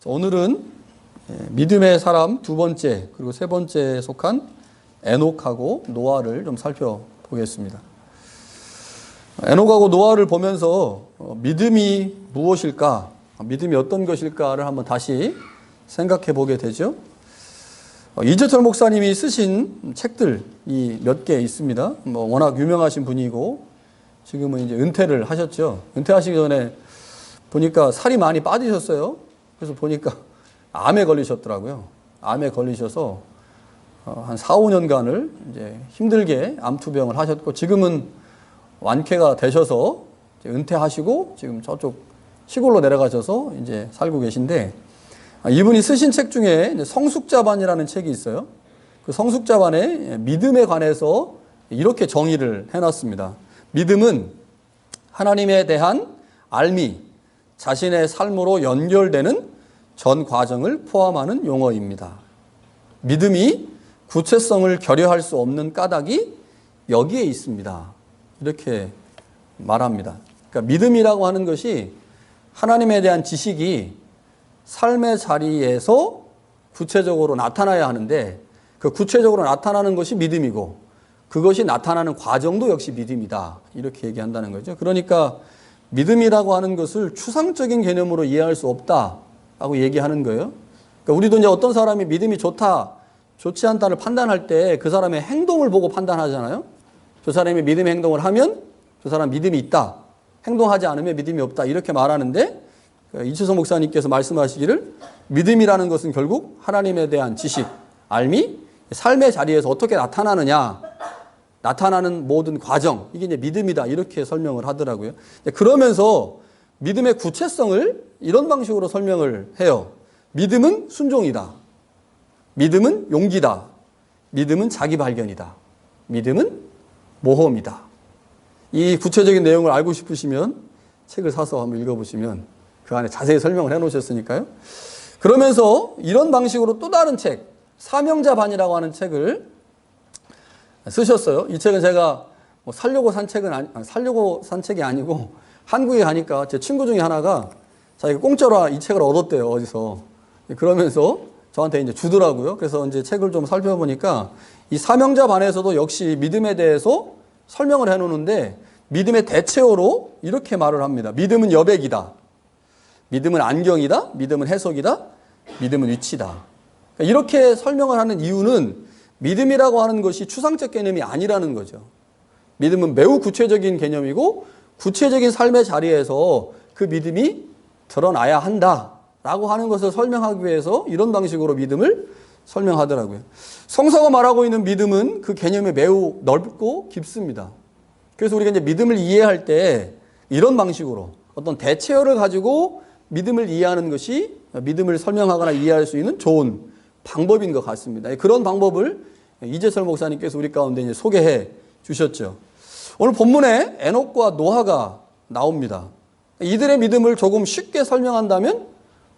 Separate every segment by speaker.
Speaker 1: 오늘은 믿음의 사람 두 번째 그리고 세 번째에 속한 에녹하고 노아를 좀 살펴보겠습니다. 에녹하고 노아를 보면서 믿음이 무엇일까, 믿음이 어떤 것일까를 한번 다시 생각해 보게 되죠. 이재철 목사님이 쓰신 책들이 몇 개 있습니다. 워낙 유명하신 분이고 지금은 이제 은퇴를 하셨죠. 은퇴하시기 전에 보니까 살이 많이 빠지셨어요. 그래서 보니까 암에 걸리셨더라고요. 암에 걸리셔서 한 4, 5년간을 이제 힘들게 암투병을 하셨고 지금은 완쾌가 되셔서 이제 은퇴하시고 지금 저쪽 시골로 내려가셔서 이제 살고 계신데, 이분이 쓰신 책 중에 성숙자반이라는 책이 있어요. 그 성숙자반에 믿음에 관해서 이렇게 정의를 해놨습니다. 믿음은 하나님에 대한 알미, 자신의 삶으로 연결되는 전 과정을 포함하는 용어입니다. 믿음이 구체성을 결여할 수 없는 까닭이 여기에 있습니다. 이렇게 말합니다. 그러니까 믿음이라고 하는 것이 하나님에 대한 지식이 삶의 자리에서 구체적으로 나타나야 하는데, 그 구체적으로 나타나는 것이 믿음이고 그것이 나타나는 과정도 역시 믿음이다. 이렇게 얘기한다는 거죠. 그러니까 믿음이라고 하는 것을 추상적인 개념으로 이해할 수 없다라고 얘기하는 거예요. 그러니까 우리도 이제 어떤 사람이 믿음이 좋다, 좋지 않다를 판단할 때 그 사람의 행동을 보고 판단하잖아요. 저 사람이 믿음의 행동을 하면 저 사람 믿음이 있다, 행동하지 않으면 믿음이 없다, 이렇게 말하는데, 이철성 목사님께서 말씀하시기를 믿음이라는 것은 결국 하나님에 대한 지식, 알미, 삶의 자리에서 어떻게 나타나느냐, 나타나는 모든 과정, 이게 이제 믿음이다, 이렇게 설명을 하더라고요. 그러면서 믿음의 구체성을 이런 방식으로 설명을 해요. 믿음은 순종이다, 믿음은 용기다, 믿음은 자기 발견이다, 믿음은 모험이다. 이 구체적인 내용을 알고 싶으시면 책을 사서 한번 읽어보시면 그 안에 자세히 설명을 해놓으셨으니까요. 그러면서 이런 방식으로 또 다른 책, 사명자반이라고 하는 책을 쓰셨어요. 이 책은 제가 살려고 산 책이 아니고 한국에 가니까 제 친구 중에 하나가 자기가 공짜로 이 책을 얻었대요, 어디서. 그러면서 저한테 이제 주더라고요. 그래서 이제 책을 좀 살펴보니까 이 사명자반에서도 역시 믿음에 대해서 설명을 해놓는데, 믿음의 대체어로 이렇게 말을 합니다. 믿음은 여백이다, 믿음은 안경이다, 믿음은 해석이다, 믿음은 위치다. 이렇게 설명을 하는 이유는 믿음이라고 하는 것이 추상적 개념이 아니라는 거죠. 믿음은 매우 구체적인 개념이고 구체적인 삶의 자리에서 그 믿음이 드러나야 한다라고 하는 것을 설명하기 위해서 이런 방식으로 믿음을 설명하더라고요. 성서가 말하고 있는 믿음은 그 개념이 매우 넓고 깊습니다. 그래서 우리가 이제 믿음을 이해할 때 이런 방식으로 어떤 대체어를 가지고 믿음을 이해하는 것이 믿음을 설명하거나 이해할 수 있는 좋은 방법인 것 같습니다. 그런 방법을 이재철 목사님께서 우리 가운데 이제 소개해 주셨죠. 오늘 본문에 에녹과 노아가 나옵니다. 이들의 믿음을 조금 쉽게 설명한다면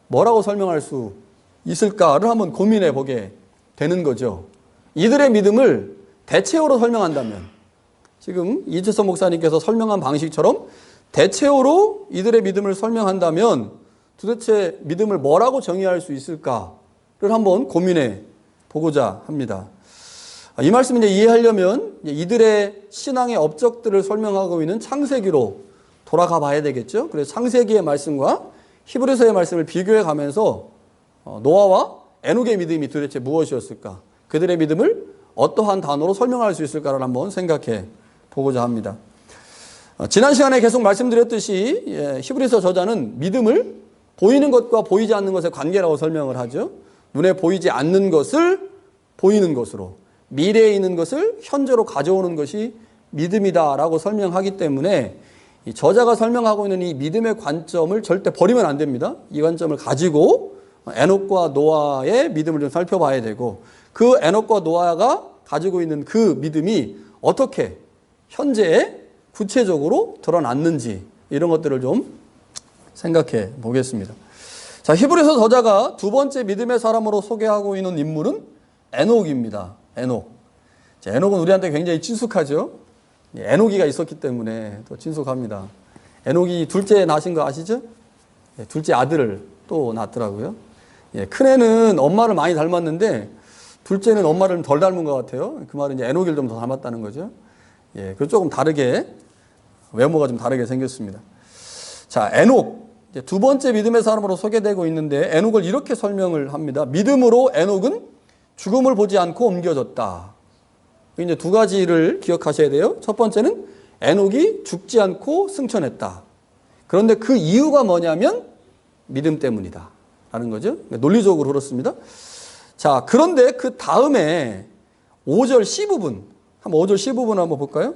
Speaker 1: 뭐라고 설명할 수 있을까를 한번 고민해 보게 되는 거죠. 이들의 믿음을 대체어로 설명한다면, 지금 이재철 목사님께서 설명한 방식처럼 대체어로 이들의 믿음을 설명한다면 도대체 믿음을 뭐라고 정의할 수 있을까를 한번 고민해 보고자 합니다. 이 말씀을 이제 이해하려면 이들의 신앙의 업적들을 설명하고 있는 창세기로 돌아가 봐야 되겠죠. 그래서 창세기의 말씀과 히브리서의 말씀을 비교해 가면서 노아와 에녹의 믿음이 도대체 무엇이었을까, 그들의 믿음을 어떠한 단어로 설명할 수 있을까를 한번 생각해 보고자 합니다. 지난 시간에 계속 말씀드렸듯이 히브리서 저자는 믿음을 보이는 것과 보이지 않는 것의 관계라고 설명을 하죠. 눈에 보이지 않는 것을 보이는 것으로, 미래에 있는 것을 현재로 가져오는 것이 믿음이다라고 설명하기 때문에 이 저자가 설명하고 있는 이 믿음의 관점을 절대 버리면 안 됩니다. 이 관점을 가지고 에녹과 노아의 믿음을 좀 살펴봐야 되고, 그 에녹과 노아가 가지고 있는 그 믿음이 어떻게 현재에 구체적으로 드러났는지, 이런 것들을 좀 생각해 보겠습니다. 자, 히브리서 저자가 두 번째 믿음의 사람으로 소개하고 있는 인물은 에녹입니다. 에녹. 자, 에녹은 우리한테 굉장히 친숙하죠. 에녹이가 있었기 때문에 더 친숙합니다. 에녹이 둘째 낳으신 거 아시죠? 둘째 아들을 또 낳더라고요. 예, 큰애는 엄마를 많이 닮았는데 둘째는 엄마를 덜 닮은 것 같아요. 그 말은 이제 에녹을 좀 더 닮았다는 거죠. 예, 그 조금 다르게 외모가 좀 다르게 생겼습니다. 자, 에녹 이제 두 번째 믿음의 사람으로 소개되고 있는데 에녹을 이렇게 설명을 합니다. 믿음으로 에녹은 죽음을 보지 않고 옮겨졌다. 이제 두 가지를 기억하셔야 돼요. 첫 번째는 에녹이 죽지 않고 승천했다. 그런데 그 이유가 뭐냐면 믿음 때문이다 라는 거죠. 논리적으로 그렇습니다. 자, 그런데 그 다음에 5절 C부분, 한번 5절 C부분 한번 볼까요?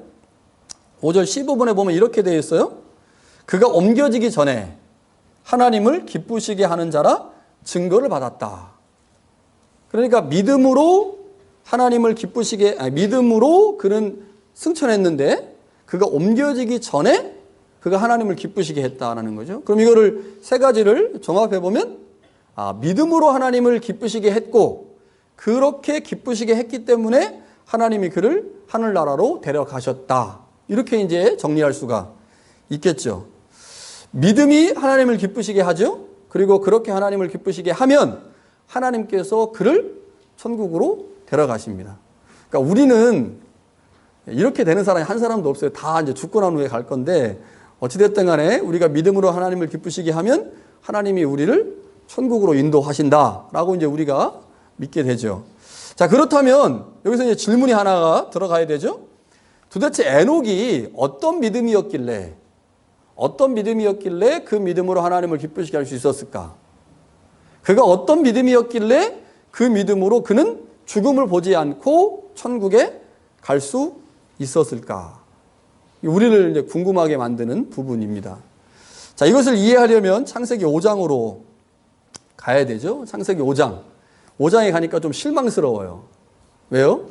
Speaker 1: 5절 C부분에 보면 이렇게 되어 있어요. 그가 옮겨지기 전에 하나님을 기쁘시게 하는 자라 증거를 받았다. 그러니까 믿음으로 하나님을 기쁘시게, 믿음으로 그는 승천했는데 그가 옮겨지기 전에 그가 하나님을 기쁘시게 했다라는 거죠. 그럼 이거를 세 가지를 종합해 보면 믿음으로 하나님을 기쁘시게 했고 그렇게 기쁘시게 했기 때문에 하나님이 그를 하늘나라로 데려가셨다. 이렇게 이제 정리할 수가 있겠죠. 믿음이 하나님을 기쁘시게 하죠. 그리고 그렇게 하나님을 기쁘시게 하면 하나님께서 그를 천국으로 데려가십니다. 그러니까 우리는 이렇게 되는 사람이 한 사람도 없어요. 다 이제 죽고 난 후에 갈 건데 어찌됐든 간에 우리가 믿음으로 하나님을 기쁘시게 하면 하나님이 우리를 천국으로 인도하신다라고 이제 우리가 믿게 되죠. 자, 그렇다면 여기서 이제 질문이 하나가 들어가야 되죠. 도대체 에녹이 어떤 믿음이었길래 그 믿음으로 하나님을 기쁘시게 할 수 있었을까? 그가 어떤 믿음이었길래 그 믿음으로 그는 죽음을 보지 않고 천국에 갈 수 있었을까? 우리를 이제 궁금하게 만드는 부분입니다. 자, 이것을 이해하려면 창세기 5장으로 가야 되죠. 창세기 5장. 5장에 가니까 좀 실망스러워요. 왜요?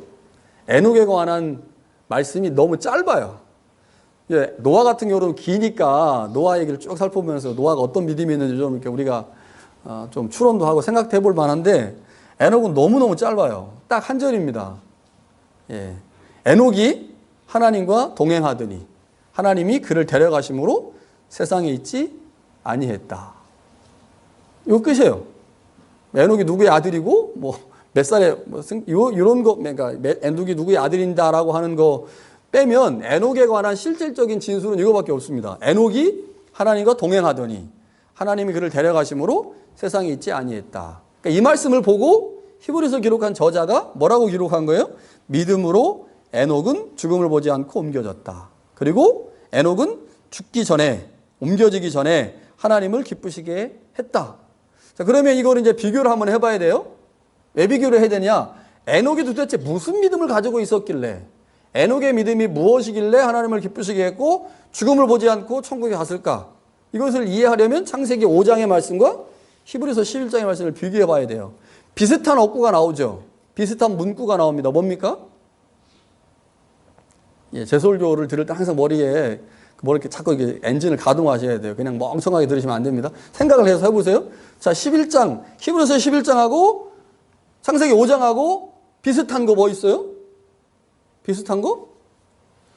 Speaker 1: 에녹에 관한 말씀이 너무 짧아요. 예, 노아 같은 경우는 기니까 노아 얘기를 쭉 살펴보면서 노아가 어떤 믿음이 있는지 좀 이렇게 우리가 좀 추론도 하고 생각해 볼 만한데 에녹은 너무너무 짧아요. 딱 한 절입니다. 예. 에녹이 하나님과 동행하더니 하나님이 그를 데려가심으로 세상에 있지 아니했다. 이거 끝이에요. 에녹이 누구의 아들이고 뭐 몇 살에 이런 거, 그러니까 에녹이 누구의 아들인다라고 하는 거 빼면 에녹에 관한 실질적인 진술은 이거밖에 없습니다. 에녹이 하나님과 동행하더니 하나님이 그를 데려가심으로 세상에 있지 아니했다. 그러니까 이 말씀을 보고 히브리서 기록한 저자가 뭐라고 기록한 거예요? 믿음으로 에녹은 죽음을 보지 않고 옮겨졌다. 그리고 에녹은 죽기 전에, 옮겨지기 전에 하나님을 기쁘시게 했다. 자, 그러면 이거를 이제 비교를 한번 해봐야 돼요. 왜 비교를 해야 되냐? 에녹이 도대체 무슨 믿음을 가지고 있었길래, 에녹의 믿음이 무엇이길래 하나님을 기쁘시게 했고 죽음을 보지 않고 천국에 갔을까? 이것을 이해하려면 창세기 5장의 말씀과 히브리서 11장의 말씀을 비교해 봐야 돼요. 비슷한 어구가 나오죠. 비슷한 문구가 나옵니다. 뭡니까? 예, 제설교를 들을 때 항상 머리에 뭐 이렇게 자꾸 이렇게 엔진을 가동하셔야 돼요. 그냥 멍청하게 들으시면 안 됩니다. 생각을 해서 해보세요. 자, 11장, 히브리서 11장하고 창세기 5장하고 비슷한 거 뭐 있어요? 비슷한 거?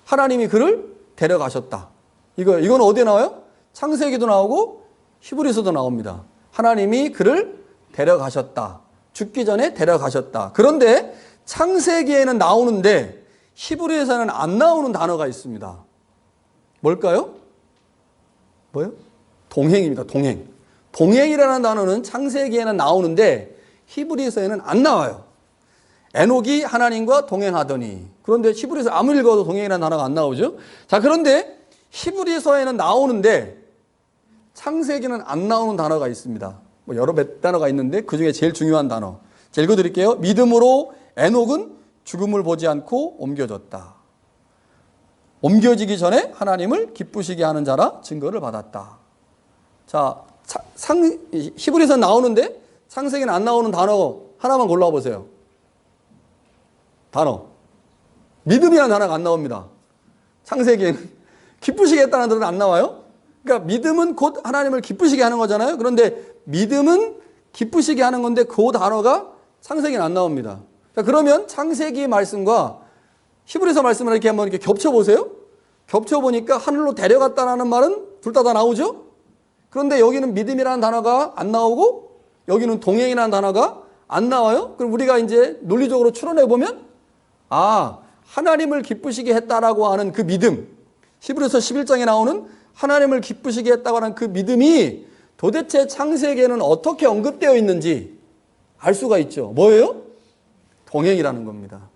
Speaker 1: 하나님이 그를 데려가셨다. 이건 어디에 나와요? 창세기도 나오고 히브리서도 나옵니다. 하나님이 그를 데려가셨다. 죽기 전에 데려가셨다. 그런데 창세기에는 나오는데 히브리서에는 안 나오는 단어가 있습니다. 뭘까요? 뭐요? 동행입니다. 동행. 동행이라는 단어는 창세기에는 나오는데 히브리서에는 안 나와요. 에녹이 하나님과 동행하더니. 그런데 히브리서 아무리 읽어도 동행이라는 단어가 안 나오죠. 자, 그런데 히브리서에는 나오는데 창세기는 안 나오는 단어가 있습니다. 뭐 여러 몇 단어가 있는데 그 중에 제일 중요한 단어. 자, 읽어드릴게요. 믿음으로 에녹은 죽음을 보지 않고 옮겨졌다. 옮겨지기 전에 하나님을 기쁘시게 하는 자라 증거를 받았다. 자, 히브리서 나오는데 창세기는 안 나오는 단어 하나만 골라보세요. 단어. 믿음이라는 단어가 안 나옵니다. 창세기에는 기쁘시게 했다는 단어는 안 나와요. 그러니까 믿음은 곧 하나님을 기쁘시게 하는 거잖아요. 그런데 믿음은 기쁘시게 하는 건데 그 단어가 창세기는 안 나옵니다. 자, 그러면 창세기 말씀과 히브리서 말씀을 이렇게 한번 이렇게 겹쳐보세요. 겹쳐보니까 하늘로 데려갔다라는 말은 둘 다 나오죠. 그런데 여기는 믿음이라는 단어가 안 나오고 여기는 동행이라는 단어가 안 나와요? 그럼 우리가 이제 논리적으로 추론해 보면 하나님을 기쁘시게 했다라고 하는 그 믿음, 히브리서 11장에 나오는 하나님을 기쁘시게 했다고 하는 그 믿음이 도대체 창세기에는 어떻게 언급되어 있는지 알 수가 있죠. 뭐예요? 동행이라는 겁니다.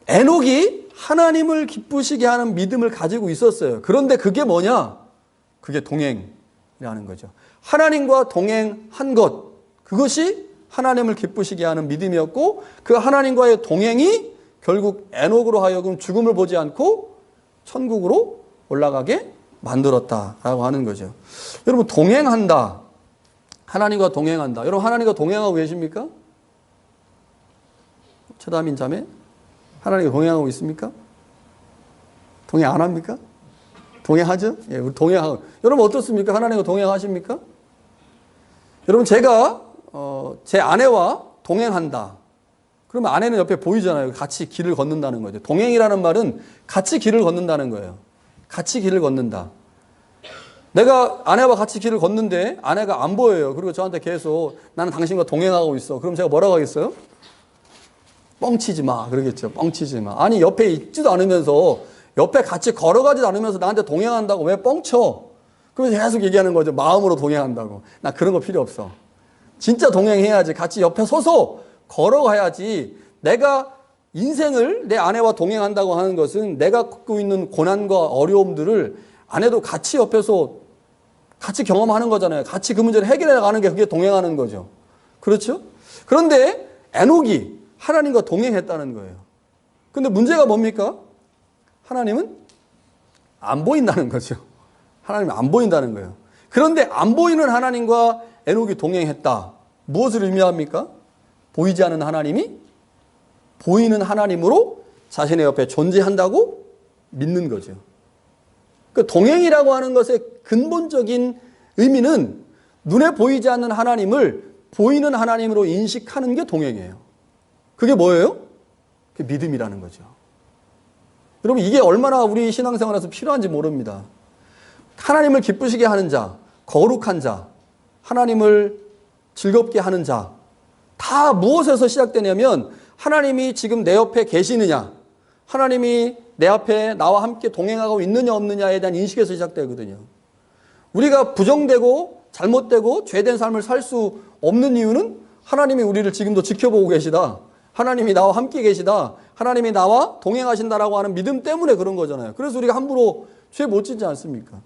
Speaker 1: 에녹이 하나님을 기쁘시게 하는 믿음을 가지고 있었어요. 그런데 그게 뭐냐? 그게 동행이라는 거죠. 하나님과 동행한 것, 그것이 하나님을 기쁘시게 하는 믿음이었고, 그 하나님과의 동행이 결국 에녹으로 하여금 죽음을 보지 않고 천국으로 올라가게 만들었다라고 하는 거죠. 여러분, 동행한다. 하나님과 동행한다. 여러분, 하나님과 동행하고 계십니까? 최다민 자매, 하나님과 동행하고 있습니까? 동행 안 합니까? 동행하죠? 예, 우리 동행하고. 여러분, 어떻습니까? 하나님과 동행하십니까? 여러분, 제가 제 아내와 동행한다. 그러면 아내는 옆에 보이잖아요. 같이 길을 걷는다는 거죠. 동행이라는 말은 같이 길을 걷는다는 거예요. 같이 길을 걷는다. 내가 아내와 같이 길을 걷는데 아내가 안 보여요. 그리고 저한테 계속 나는 당신과 동행하고 있어. 그럼 제가 뭐라고 하겠어요? 뻥치지 마. 그러겠죠. 뻥치지 마. 아니, 옆에 있지도 않으면서, 옆에 같이 걸어가지도 않으면서 나한테 동행한다고 왜 뻥쳐? 그러면서 계속 얘기하는 거죠. 마음으로 동행한다고. 나 그런 거 필요 없어. 진짜 동행해야지. 같이 옆에 서서 걸어가야지. 내가 인생을 내 아내와 동행한다고 하는 것은 내가 겪고 있는 고난과 어려움들을 아내도 같이 옆에서 같이 경험하는 거잖아요. 같이 그 문제를 해결해 가는 게 그게 동행하는 거죠. 그렇죠? 그런데 에녹이 하나님과 동행했다는 거예요. 근데 문제가 뭡니까? 하나님은 안 보인다는 거죠. 하나님은 안 보인다는 거예요. 그런데 안 보이는 하나님과 에녹이 동행했다. 무엇을 의미합니까? 보이지 않는 하나님이 보이는 하나님으로 자신의 옆에 존재한다고 믿는 거죠. 그 동행이라고 하는 것의 근본적인 의미는 눈에 보이지 않는 하나님을 보이는 하나님으로 인식하는 게 동행이에요. 그게 뭐예요? 그게 믿음이라는 거죠. 여러분, 이게 얼마나 우리 신앙생활에서 필요한지 모릅니다. 하나님을 기쁘시게 하는 자, 거룩한 자, 하나님을 즐겁게 하는 자, 다 무엇에서 시작되냐면 하나님이 지금 내 옆에 계시느냐, 하나님이 내 앞에 나와 함께 동행하고 있느냐 없느냐에 대한 인식에서 시작되거든요. 우리가 부정되고 잘못되고 죄된 삶을 살 수 없는 이유는 하나님이 우리를 지금도 지켜보고 계시다, 하나님이 나와 함께 계시다, 하나님이 나와 동행하신다라고 하는 믿음 때문에 그런 거잖아요. 그래서 우리가 함부로 죄 못 짓지 않습니까?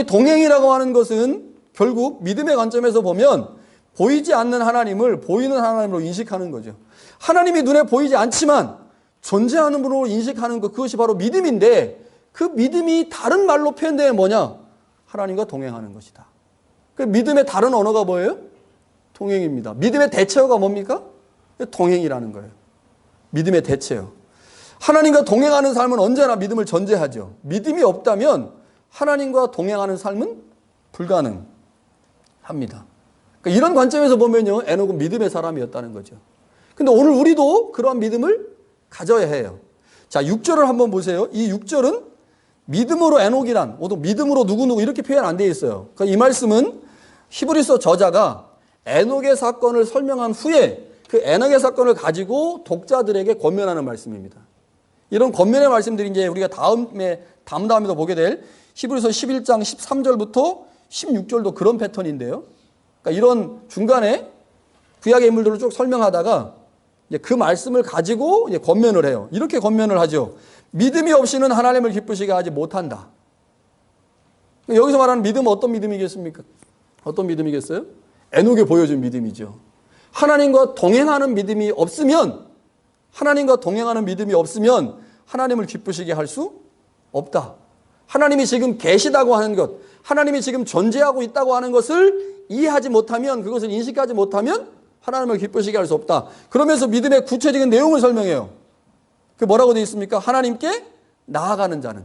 Speaker 1: 동행이라고 하는 것은 결국 믿음의 관점에서 보면 보이지 않는 하나님을 보이는 하나님으로 인식하는 거죠. 하나님이 눈에 보이지 않지만 존재하는 분으로 인식하는 것, 그것이 바로 믿음인데, 그 믿음이 다른 말로 표현되면 뭐냐? 하나님과 동행하는 것이다. 그 믿음의 다른 언어가 뭐예요? 동행입니다. 믿음의 대체어가 뭡니까? 동행이라는 거예요. 믿음의 대체어. 하나님과 동행하는 삶은 언제나 믿음을 전제하죠. 믿음이 없다면 하나님과 동행하는 삶은 불가능합니다. 그러니까 이런 관점에서 보면요, 에녹은 믿음의 사람이었다는 거죠. 근데 오늘 우리도 그러한 믿음을 가져야 해요. 자, 6절을 한번 보세요. 이 6절은 믿음으로 에녹이란, 믿음으로 누구누구 이렇게 표현 안 되어 있어요. 그러니까 이 말씀은 히브리서 저자가 에녹의 사건을 설명한 후에 그 에녹의 사건을 가지고 독자들에게 권면하는 말씀입니다. 이런 권면의 말씀들이 이제 우리가 다음에도 보게 될 히브리서 11장 13절부터 16절도 그런 패턴인데요. 그러니까 이런 중간에 구약의 인물들을 쭉 설명하다가 이제 그 말씀을 가지고 이제 권면을 해요. 이렇게 권면을 하죠. 믿음이 없이는 하나님을 기쁘시게 하지 못한다. 여기서 말하는 믿음은 어떤 믿음이겠습니까? 어떤 믿음이겠어요? 에녹에 보여준 믿음이죠. 하나님과 동행하는 믿음이 없으면, 하나님과 동행하는 믿음이 없으면 하나님을 기쁘시게 할 수 없다. 하나님이 지금 계시다고 하는 것, 하나님이 지금 존재하고 있다고 하는 것을 이해하지 못하면, 그것을 인식하지 못하면 하나님을 기쁘시게 할 수 없다. 그러면서 믿음의 구체적인 내용을 설명해요. 그 뭐라고 되어 있습니까? 하나님께 나아가는 자는.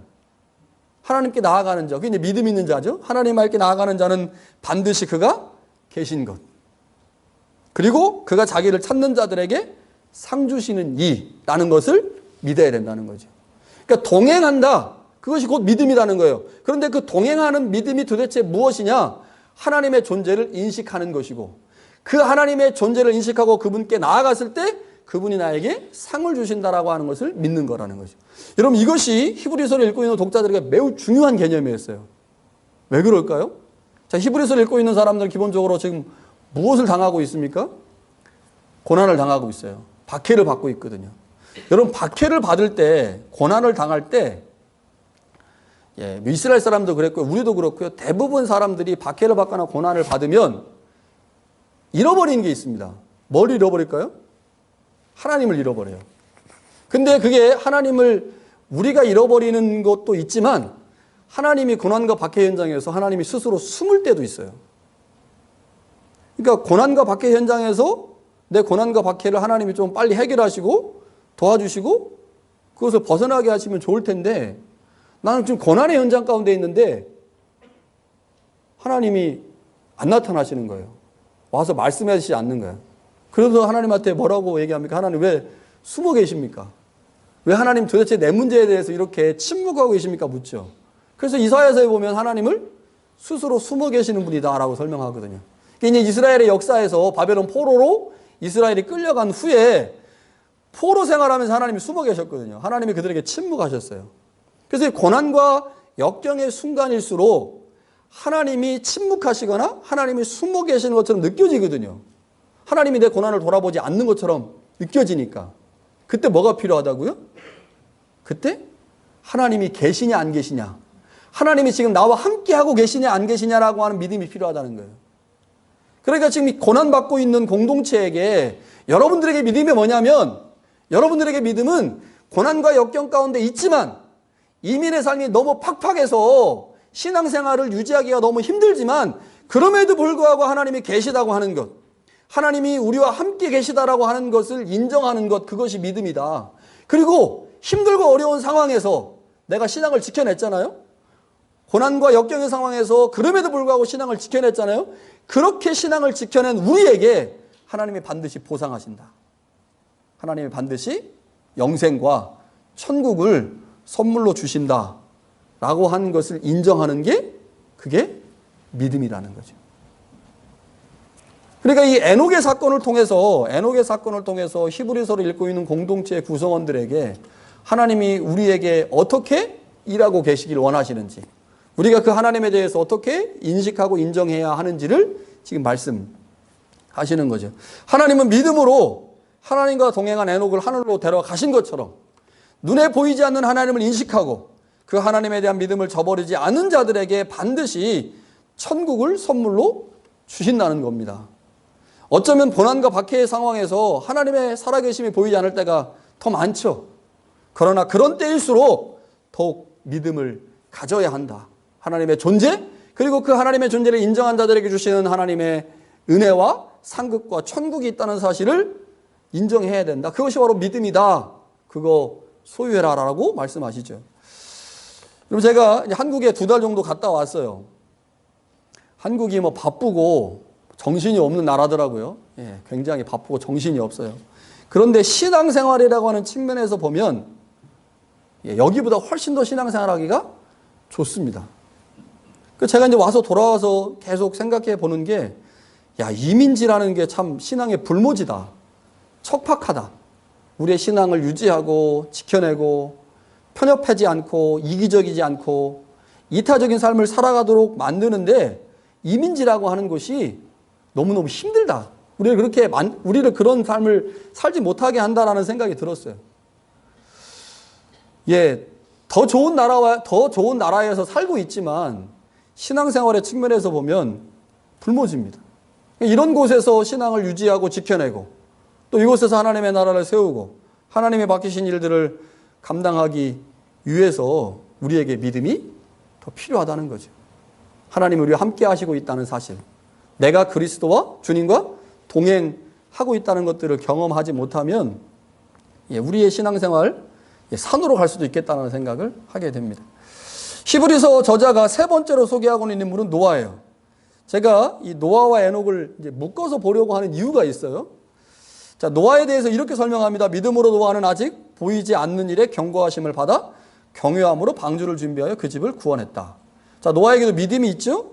Speaker 1: 하나님께 나아가는 자. 그게 이제 믿음 있는 자죠. 하나님께 나아가는 자는 반드시 그가 계신 것. 그리고 그가 자기를 찾는 자들에게 상 주시는 이라는 것을 믿어야 된다는 거죠. 그러니까 동행한다. 그것이 곧 믿음이라는 거예요. 그런데 그 동행하는 믿음이 도대체 무엇이냐? 하나님의 존재를 인식하는 것이고, 그 하나님의 존재를 인식하고 그분께 나아갔을 때 그분이 나에게 상을 주신다라고 하는 것을 믿는 거라는 거죠. 여러분, 이것이 히브리서를 읽고 있는 독자들에게 매우 중요한 개념이었어요. 왜 그럴까요? 자, 히브리서를 읽고 있는 사람들은 기본적으로 지금 무엇을 당하고 있습니까? 고난을 당하고 있어요. 박해를 받고 있거든요. 여러분, 박해를 받을 때, 고난을 당할 때, 이스라엘 사람도 그랬고요, 우리도 그렇고요, 대부분 사람들이 박해를 받거나 고난을 받으면 잃어버리는 게 있습니다. 뭘 잃어버릴까요? 하나님을 잃어버려요. 근데 그게 하나님을 우리가 잃어버리는 것도 있지만, 하나님이 고난과 박해 현장에서 하나님이 스스로 숨을 때도 있어요. 그러니까 고난과 박해 현장에서 내 고난과 박해를 하나님이 좀 빨리 해결하시고 도와주시고 그것을 벗어나게 하시면 좋을 텐데, 나는 지금 고난의 현장 가운데 있는데 하나님이 안 나타나시는 거예요. 와서 말씀하시지 않는 거예요. 그래서 하나님한테 뭐라고 얘기합니까? 하나님 왜 숨어 계십니까? 왜 하나님 도대체 내 문제에 대해서 이렇게 침묵하고 계십니까? 묻죠. 그래서 이사야서에 보면 하나님을 스스로 숨어 계시는 분이다라고 설명하거든요. 이제 이스라엘의 역사에서 바벨론 포로로 이스라엘이 끌려간 후에 포로 생활하면서 하나님이 숨어 계셨거든요. 하나님이 그들에게 침묵하셨어요. 그래서 고난과 역경의 순간일수록 하나님이 침묵하시거나 하나님이 숨어 계시는 것처럼 느껴지거든요. 하나님이 내 고난을 돌아보지 않는 것처럼 느껴지니까. 그때 뭐가 필요하다고요? 그때 하나님이 계시냐 안 계시냐, 하나님이 지금 나와 함께하고 계시냐 안 계시냐라고 하는 믿음이 필요하다는 거예요. 그러니까 지금 이 고난받고 있는 공동체에게 여러분들에게 믿음이 뭐냐면, 여러분들에게 믿음은 고난과 역경 가운데 있지만 이민의 삶이 너무 팍팍해서 신앙생활을 유지하기가 너무 힘들지만 그럼에도 불구하고 하나님이 계시다고 하는 것, 하나님이 우리와 함께 계시다라고 하는 것을 인정하는 것, 그것이 믿음이다. 그리고 힘들고 어려운 상황에서 내가 신앙을 지켜냈잖아요. 고난과 역경의 상황에서 그럼에도 불구하고 신앙을 지켜냈잖아요. 그렇게 신앙을 지켜낸 우리에게 하나님이 반드시 보상하신다. 하나님이 반드시 영생과 천국을 선물로 주신다 라고 하는 것을 인정하는 게, 그게 믿음이라는 거죠. 그러니까 이 에녹의 사건을 통해서 히브리서를 읽고 있는 공동체의 구성원들에게 하나님이 우리에게 어떻게 일하고 계시길 원하시는지, 우리가 그 하나님에 대해서 어떻게 인식하고 인정해야 하는지를 지금 말씀하시는 거죠. 하나님은 믿음으로 하나님과 동행한 에녹을 하늘로 데려가신 것처럼 눈에 보이지 않는 하나님을 인식하고 그 하나님에 대한 믿음을 저버리지 않은 자들에게 반드시 천국을 선물로 주신다는 겁니다. 어쩌면 고난과 박해의 상황에서 하나님의 살아계심이 보이지 않을 때가 더 많죠. 그러나 그런 때일수록 더욱 믿음을 가져야 한다. 하나님의 존재, 그리고 그 하나님의 존재를 인정한 자들에게 주시는 하나님의 은혜와 상급과 천국이 있다는 사실을 인정해야 된다. 그것이 바로 믿음이다. 그거 소유해라라고 말씀하시죠. 그럼 제가 한국에 2달 정도 갔다 왔어요. 한국이 뭐 바쁘고 정신이 없는 나라더라고요. 굉장히 바쁘고 정신이 없어요. 그런데 신앙생활이라고 하는 측면에서 보면 여기보다 훨씬 더 신앙생활하기가 좋습니다. 제가 이제 돌아와서 계속 생각해 보는 게, 이민지라는 게 참 신앙의 불모지다. 척박하다. 우리의 신앙을 유지하고 지켜내고 편협하지 않고 이기적이지 않고 이타적인 삶을 살아가도록 만드는데 이민지라고 하는 것이 너무너무 힘들다. 우리를 그런 삶을 살지 못하게 한다라는 생각이 들었어요. 더 좋은 나라에서 살고 있지만 신앙생활의 측면에서 보면 불모지입니다. 이런 곳에서 신앙을 유지하고 지켜내고 또 이곳에서 하나님의 나라를 세우고 하나님의 맡기신 일들을 감당하기 위해서 우리에게 믿음이 더 필요하다는 거죠. 하나님이 우리와 함께 하시고 있다는 사실, 내가 그리스도와 주님과 동행하고 있다는 것들을 경험하지 못하면 우리의 신앙생활 산으로 갈 수도 있겠다는 생각을 하게 됩니다. 히브리서 저자가 세 번째로 소개하고 있는 인물은 노아예요. 제가 이 노아와 에녹을 이제 묶어서 보려고 하는 이유가 있어요. 자, 노아에 대해서 이렇게 설명합니다. 믿음으로 노아는 아직 보이지 않는 일에 경고하심을 받아 경외함으로 방주를 준비하여 그 집을 구원했다. 자, 노아에게도 믿음이 있죠.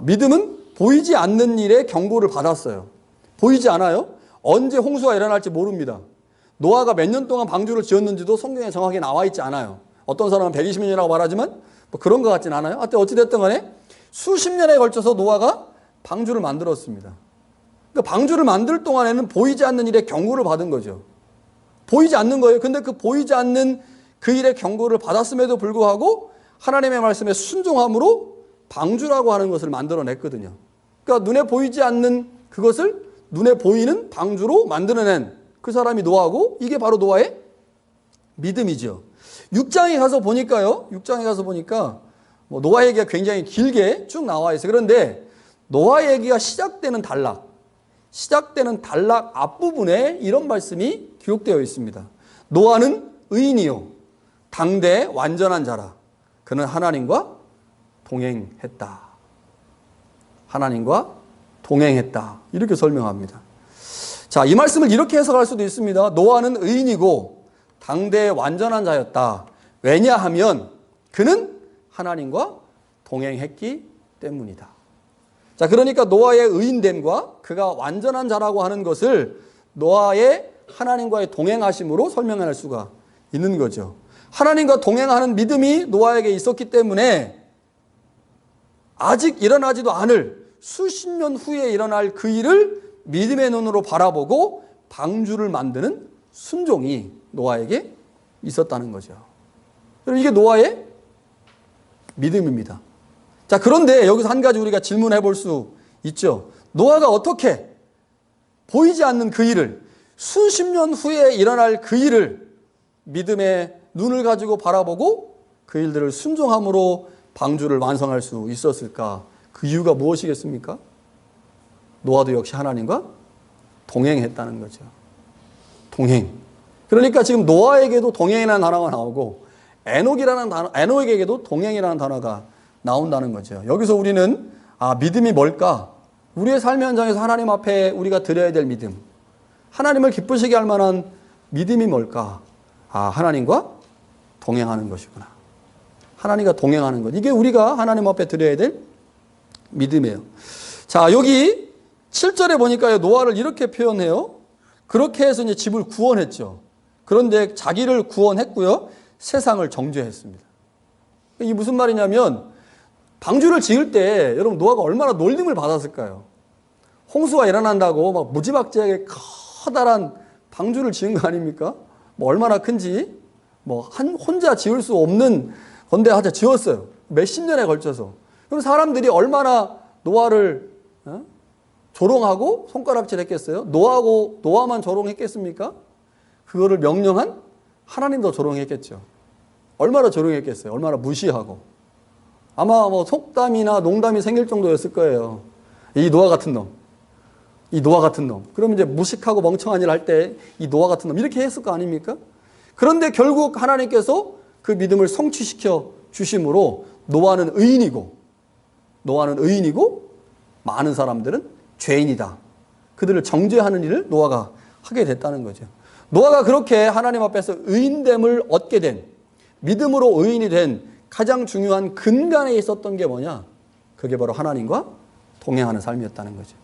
Speaker 1: 믿음은 보이지 않는 일에 경고를 받았어요. 보이지 않아요? 언제 홍수가 일어날지 모릅니다. 노아가 몇 년 동안 방주를 지었는지도 성경에 정확히 나와 있지 않아요. 어떤 사람은 120년이라고 말하지만 뭐 그런 것 같진 않아요. 하여튼 어찌됐든 간에 수십 년에 걸쳐서 노아가 방주를 만들었습니다. 그러니까 방주를 만들 동안에는 보이지 않는 일에 경고를 받은 거죠. 보이지 않는 거예요. 근데 그 보이지 않는 그 일에 경고를 받았음에도 불구하고 하나님의 말씀에 순종함으로 방주라고 하는 것을 만들어냈거든요. 그러니까 눈에 보이지 않는 그것을 눈에 보이는 방주로 만들어낸 그 사람이 노아고, 이게 바로 노아의 믿음이죠. 6장에 가서 보니까요. 6장에 가서 보니까 뭐 노아 얘기가 굉장히 길게 쭉 나와 있어요. 그런데 노아 얘기가 시작되는 단락 앞부분에 이런 말씀이 기록되어 있습니다. 노아는 의인이요 당대 완전한 자라. 그는 하나님과 동행했다. 하나님과 동행했다. 이렇게 설명합니다. 자, 이 말씀을 이렇게 해석할 수도 있습니다. 노아는 의인이고 당대의 완전한 자였다. 왜냐하면 그는 하나님과 동행했기 때문이다. 자, 그러니까 노아의 의인됨과 그가 완전한 자라고 하는 것을 노아의 하나님과의 동행하심으로 설명할 수가 있는 거죠. 하나님과 동행하는 믿음이 노아에게 있었기 때문에 아직 일어나지도 않을 수십 년 후에 일어날 그 일을 믿음의 눈으로 바라보고 방주를 만드는 순종이 노아에게 있었다는 거죠. 그럼 이게 노아의 믿음입니다. 자, 그런데 여기서 한 가지 우리가 질문해 볼 수 있죠. 노아가 어떻게 보이지 않는 그 일을, 수십 년 후에 일어날 그 일을 믿음의 눈을 가지고 바라보고 그 일들을 순종함으로 방주를 완성할 수 있었을까? 그 이유가 무엇이겠습니까? 노아도 역시 하나님과 동행했다는 거죠. 동행. 그러니까 지금 노아에게도 동행이라는 단어가 나오고 에녹에게도 동행이라는 단어가 나온다는 거죠. 여기서 우리는 믿음이 뭘까? 우리의 삶의 현장에서 하나님 앞에 우리가 드려야 될 믿음, 하나님을 기쁘시게 할 만한 믿음이 뭘까? 하나님과 동행하는 것이구나. 하나님과 동행하는 것. 이게 우리가 하나님 앞에 드려야 될 믿음이에요. 자, 여기 7절에 보니까요, 노아를 이렇게 표현해요. 그렇게 해서 이제 집을 구원했죠. 그런데 자기를 구원했고요, 세상을 정죄했습니다. 이게 무슨 말이냐면, 방주를 지을 때 여러분 노아가 얼마나 놀림을 받았을까요? 홍수가 일어난다고 막 무지막지하게 커다란 방주를 지은 거 아닙니까? 뭐 얼마나 큰지 뭐 혼자 지을 수 없는 건데 하여튼 지었어요. 몇십 년에 걸쳐서. 그럼 사람들이 얼마나 노아를 조롱하고 손가락질 했겠어요? 노아만 조롱했겠습니까? 그거를 명령한 하나님도 조롱했겠죠. 얼마나 조롱했겠어요? 얼마나 무시하고. 아마 뭐 속담이나 농담이 생길 정도였을 거예요. 이 노아 같은 놈. 이 노아 같은 놈. 그럼 이제 무식하고 멍청한 일 할 때 이 노아 같은 놈. 이렇게 했을 거 아닙니까? 그런데 결국 하나님께서 그 믿음을 성취시켜 주심으로 노아는 의인이고 많은 사람들은 죄인이다. 그들을 정죄하는 일을 노아가 하게 됐다는 거죠. 노아가 그렇게 하나님 앞에서 의인됨을 얻게 된, 믿음으로 의인이 된 가장 중요한 근간에 있었던 게 뭐냐? 그게 바로 하나님과 동행하는 삶이었다는 거죠.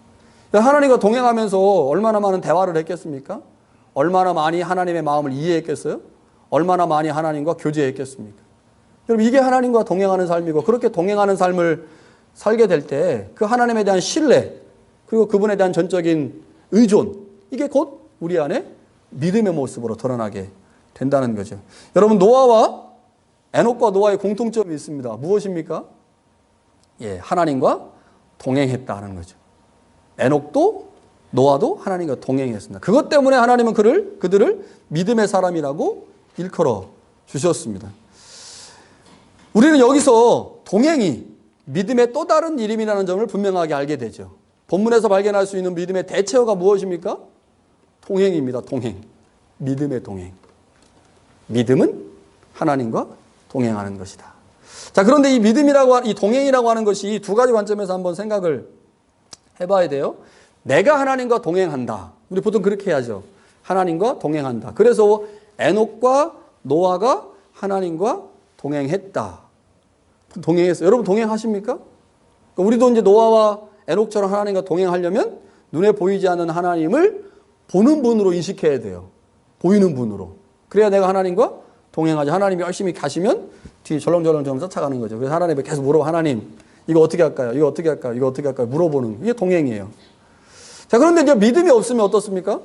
Speaker 1: 하나님과 동행하면서 얼마나 많은 대화를 했겠습니까? 얼마나 많이 하나님의 마음을 이해했겠어요? 얼마나 많이 하나님과 교제했겠습니까? 여러분, 이게 하나님과 동행하는 삶이고, 그렇게 동행하는 삶을 살게 될 때 그 하나님에 대한 신뢰, 그리고 그분에 대한 전적인 의존, 이게 곧 우리 안에 믿음의 모습으로 드러나게 된다는 거죠. 여러분, 노아와 에녹과 노아의 공통점이 있습니다. 무엇입니까? 하나님과 동행했다는 거죠. 에녹도 노아도 하나님과 동행했습니다. 그것 때문에 하나님은 그들을 믿음의 사람이라고 일컬어 주셨습니다. 우리는 여기서 동행이 믿음의 또 다른 이름이라는 점을 분명하게 알게 되죠. 본문에서 발견할 수 있는 믿음의 대체어가 무엇입니까? 동행입니다. 동행. 믿음의 동행. 믿음은 하나님과 동행하는 것이다. 자, 그런데 이 믿음이라고, 이 동행이라고 하는 것이 두 가지 관점에서 한번 생각을 해봐야 돼요. 내가 하나님과 동행한다. 우리 보통 그렇게 해야죠. 하나님과 동행한다. 그래서 에녹과 노아가 하나님과 동행했다. 동행했어요. 여러분 동행하십니까? 우리도 이제 노아와 에녹처럼 하나님과 동행하려면 눈에 보이지 않는 하나님을 보는 분으로 인식해야 돼요. 보이는 분으로. 그래야 내가 하나님과 동행하지. 하나님이 열심히 가시면 뒤에 절렁절렁 쫓아가는 거죠. 그래서 하나님께 계속 물어봐. 하나님, 이거 어떻게 할까요? 이거 어떻게 할까요? 이거 어떻게 할까요? 물어보는 이게 동행이에요. 자, 그런데 이제 믿음이 없으면 어떻습니까?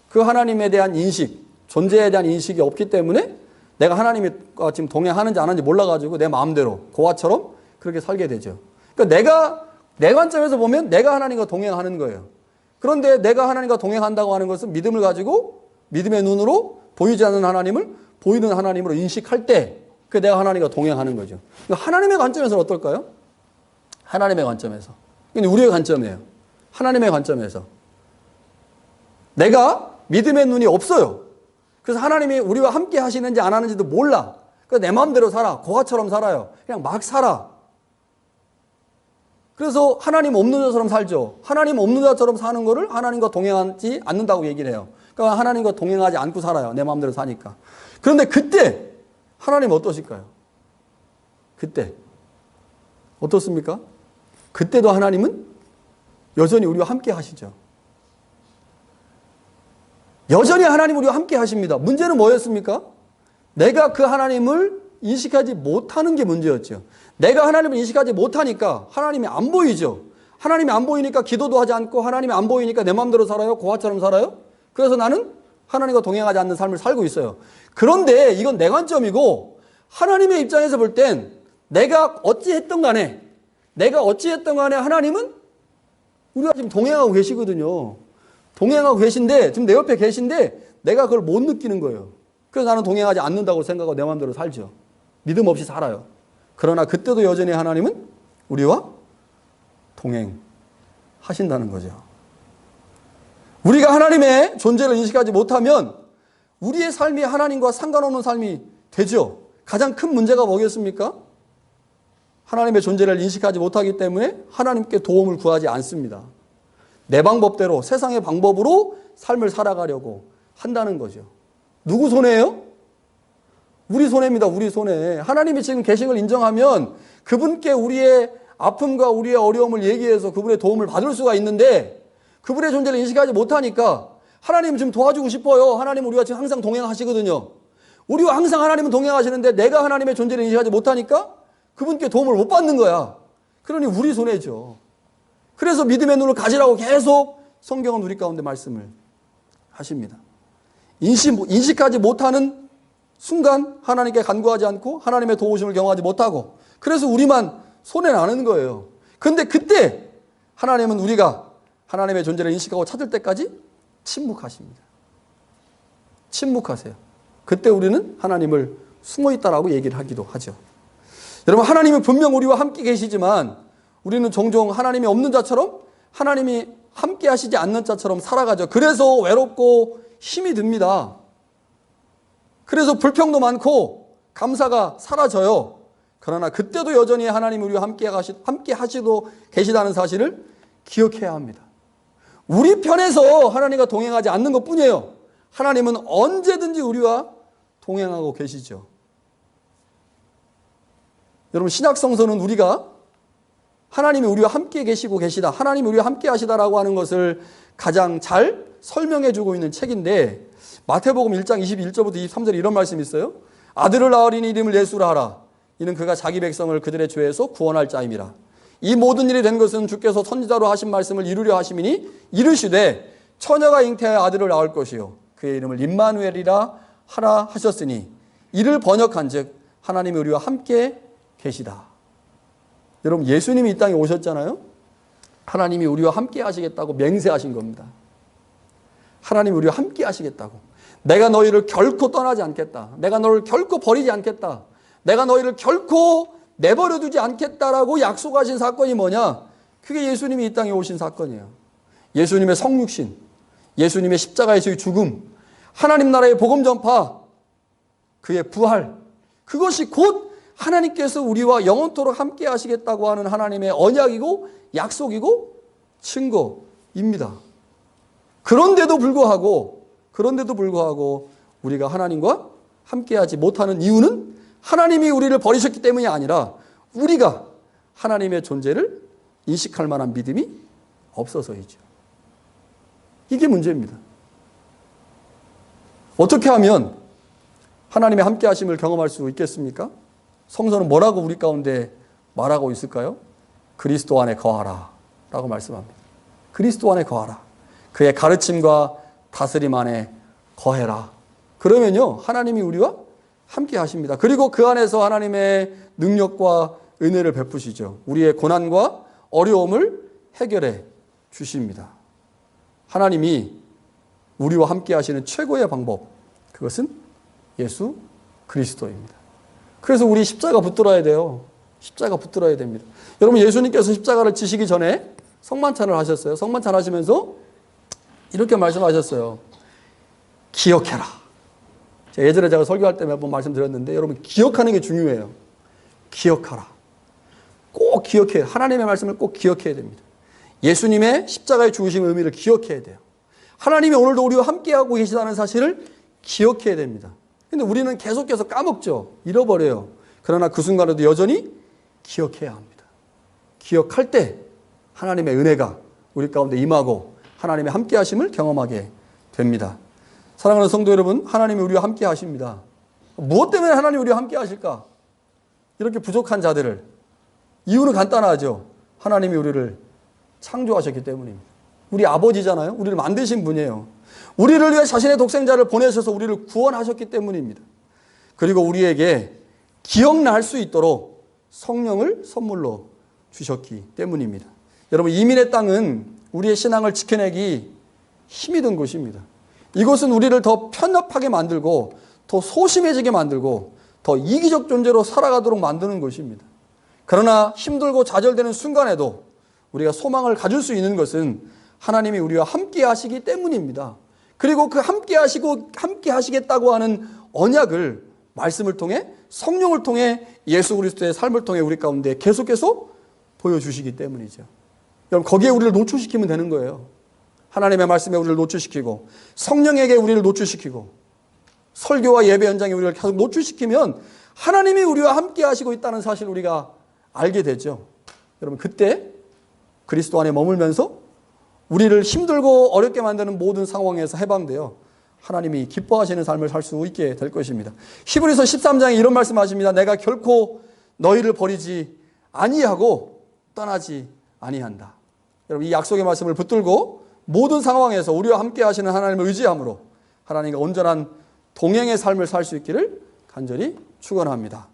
Speaker 1: 그 하나님에 대한 인식, 존재에 대한 인식이 없기 때문에 내가 하나님과 지금 동행하는지 안 하는지 몰라가지고 내 마음대로 고아처럼 그렇게 살게 되죠. 그러니까 내 관점에서 보면 내가 하나님과 동행하는 거예요. 그런데 내가 하나님과 동행한다고 하는 것은 믿음을 가지고 믿음의 눈으로 보이지 않는 하나님을 보이는 하나님으로 인식할 때 그 내가 하나님과 동행하는 거죠. 그러니까 하나님의 관점에서는 어떨까요? 하나님의 관점에서. 근데 우리의 관점이에요. 하나님의 관점에서. 내가 믿음의 눈이 없어요. 그래서 하나님이 우리와 함께 하시는지 안 하는지도 몰라. 그래서 내 마음대로 살아. 고아처럼 살아요. 그냥 막 살아. 그래서 하나님 없는 자처럼 살죠. 하나님 없는 자처럼 사는 거를 하나님과 동행하지 않는다고 얘기를 해요. 그러니까 하나님과 동행하지 않고 살아요. 내 마음대로 사니까. 그런데 그때 하나님 어떠실까요? 그때 어떻습니까? 그때도 하나님은 여전히 우리와 함께 하시죠. 여전히 하나님 우리와 함께 하십니다. 문제는 뭐였습니까? 내가 그 하나님을 인식하지 못하는 게 문제였죠. 내가 하나님을 인식하지 못하니까 하나님이 안 보이죠. 하나님이 안 보이니까 기도도 하지 않고 하나님이 안 보이니까 내 마음대로 살아요. 고아처럼 살아요. 그래서 나는 하나님과 동행하지 않는 삶을 살고 있어요. 그런데 이건 내 관점이고 하나님의 입장에서 볼 땐 내가 어찌했던 간에 하나님은 우리가 지금 동행하고 계시거든요. 동행하고 계신데 지금 내 옆에 계신데 내가 그걸 못 느끼는 거예요. 그래서 나는 동행하지 않는다고 생각하고 내 마음대로 살죠. 믿음 없이 살아요. 그러나 그때도 여전히 하나님은 우리와 동행하신다는 거죠. 우리가 하나님의 존재를 인식하지 못하면 우리의 삶이 하나님과 상관없는 삶이 되죠. 가장 큰 문제가 뭐겠습니까? 하나님의 존재를 인식하지 못하기 때문에 하나님께 도움을 구하지 않습니다. 내 방법대로 세상의 방법으로 삶을 살아가려고 한다는 거죠. 누구 손해예요? 우리 손해입니다. 우리 손해. 하나님이 지금 계신 걸 인정하면 그분께 우리의 아픔과 우리의 어려움을 얘기해서 그분의 도움을 받을 수가 있는데 그분의 존재를 인식하지 못하니까 하나님 지금 도와주고 싶어요. 하나님 우리가 지금 항상 동행하시거든요. 우리와 항상 하나님은 동행하시는데 내가 하나님의 존재를 인식하지 못하니까 그분께 도움을 못 받는 거야. 그러니 우리 손해죠. 그래서 믿음의 눈을 가지라고 계속 성경은 우리 가운데 말씀을 하십니다. 인식하지 못하는 순간 하나님께 간구하지 않고 하나님의 도우심을 경험하지 못하고 그래서 우리만 손해나는 거예요. 그런데 그때 하나님은 우리가 하나님의 존재를 인식하고 찾을 때까지 침묵하십니다. 침묵하세요. 그때 우리는 하나님을 숨어있다라고 얘기를 하기도 하죠. 여러분, 하나님은 분명 우리와 함께 계시지만 우리는 종종 하나님이 없는 자처럼 하나님이 함께 하시지 않는 자처럼 살아가죠. 그래서 외롭고 힘이 듭니다. 그래서 불평도 많고 감사가 사라져요. 그러나 그때도 여전히 하나님이 우리와 함께 하시도 계시다는 사실을 기억해야 합니다. 우리 편에서 하나님과 동행하지 않는 것뿐이에요. 하나님은 언제든지 우리와 동행하고 계시죠. 여러분, 신약성서는 우리가 하나님이 우리와 함께 계시고 계시다, 하나님이 우리와 함께 하시다라고 하는 것을 가장 잘 설명해 주고 있는 책인데 마태복음 1장 21절부터 23절에 이런 말씀이 있어요. 아들을 낳으리니 이름을 예수라 하라. 이는 그가 자기 백성을 그들의 죄에서 구원할 자임이라. 이 모든 일이 된 것은 주께서 선지자로 하신 말씀을 이루려 하심이니 이르시되 처녀가 잉태하여 아들을 낳을 것이요 그의 이름을 임마누엘이라 하라 하셨으니 이를 번역한즉 하나님이 우리와 함께 계시다. 여러분, 예수님이 이 땅에 오셨잖아요. 하나님이 우리와 함께 하시겠다고 맹세하신 겁니다. 하나님이 우리와 함께 하시겠다고. 내가 너희를 결코 떠나지 않겠다. 내가 너를 결코 버리지 않겠다. 내가 너희를 결코 내버려 두지 않겠다라고 약속하신 사건이 뭐냐? 그게 예수님이 이 땅에 오신 사건이에요. 예수님의 성육신, 예수님의 십자가에서의 죽음, 하나님 나라의 복음 전파, 그의 부활, 그것이 곧 하나님께서 우리와 영원토록 함께 하시겠다고 하는 하나님의 언약이고 약속이고 증거입니다. 그런데도 불구하고 우리가 하나님과 함께하지 못하는 이유는 하나님이 우리를 버리셨기 때문이 아니라 우리가 하나님의 존재를 인식할 만한 믿음이 없어서이죠. 이게 문제입니다. 어떻게 하면 하나님의 함께 하심을 경험할 수 있겠습니까? 성서는 뭐라고 우리 가운데 말하고 있을까요? 그리스도 안에 거하라 라고 말씀합니다. 그리스도 안에 거하라. 그의 가르침과 다스림 안에 거해라. 그러면요, 하나님이 우리와 함께 하십니다. 그리고 그 안에서 하나님의 능력과 은혜를 베푸시죠. 우리의 고난과 어려움을 해결해 주십니다. 하나님이 우리와 함께 하시는 최고의 방법, 그것은 예수 그리스도입니다. 그래서 우리 십자가 붙들어야 돼요. 십자가 붙들어야 됩니다. 여러분, 예수님께서 십자가를 지시기 전에 성만찬을 하셨어요. 성만찬 하시면서 이렇게 말씀하셨어요. 기억해라. 예전에 제가 설교할 때 몇 번 말씀드렸는데, 여러분, 기억하는 게 중요해요. 기억하라. 꼭 기억해야, 하나님의 말씀을 꼭 기억해야 됩니다. 예수님의 십자가의 죽으심 의미를 기억해야 돼요. 하나님이 오늘도 우리와 함께하고 계시다는 사실을 기억해야 됩니다. 근데 우리는 계속해서 까먹죠. 잃어버려요. 그러나 그 순간에도 여전히 기억해야 합니다. 기억할 때 하나님의 은혜가 우리 가운데 임하고 하나님의 함께 하심을 경험하게 됩니다. 사랑하는 성도 여러분, 하나님이 우리와 함께 하십니다. 무엇 때문에 하나님이 우리와 함께 하실까? 이렇게 부족한 자들을. 이유는 간단하죠. 하나님이 우리를 창조하셨기 때문입니다. 우리 아버지잖아요. 우리를 만드신 분이에요. 우리를 위해 자신의 독생자를 보내셔서 우리를 구원하셨기 때문입니다. 그리고 우리에게 기억날 수 있도록 성령을 선물로 주셨기 때문입니다. 여러분, 이민의 땅은 우리의 신앙을 지켜내기 힘이 든 곳입니다. 이곳은 우리를 더 편협하게 만들고 더 소심해지게 만들고 더 이기적 존재로 살아가도록 만드는 곳입니다. 그러나 힘들고 좌절되는 순간에도 우리가 소망을 가질 수 있는 것은 하나님이 우리와 함께 하시기 때문입니다. 그리고 그 함께 하시고 함께 하시겠다고 하는 언약을 말씀을 통해, 성령을 통해, 예수 그리스도의 삶을 통해 우리 가운데 계속해서 보여주시기 때문이죠. 여러분, 거기에 우리를 노출시키면 되는 거예요. 하나님의 말씀에 우리를 노출시키고 성령에게 우리를 노출시키고 설교와 예배 현장에 우리를 계속 노출시키면 하나님이 우리와 함께 하시고 있다는 사실을 우리가 알게 되죠. 여러분, 그때 그리스도 안에 머물면서 우리를 힘들고 어렵게 만드는 모든 상황에서 해방되어 하나님이 기뻐하시는 삶을 살 수 있게 될 것입니다. 히브리서 13장에 이런 말씀하십니다. 내가 결코 너희를 버리지 아니하고 떠나지 아니한다. 여러분, 이 약속의 말씀을 붙들고 모든 상황에서 우리와 함께 하시는 하나님을 의지함으로 하나님과 온전한 동행의 삶을 살 수 있기를 간절히 축원합니다.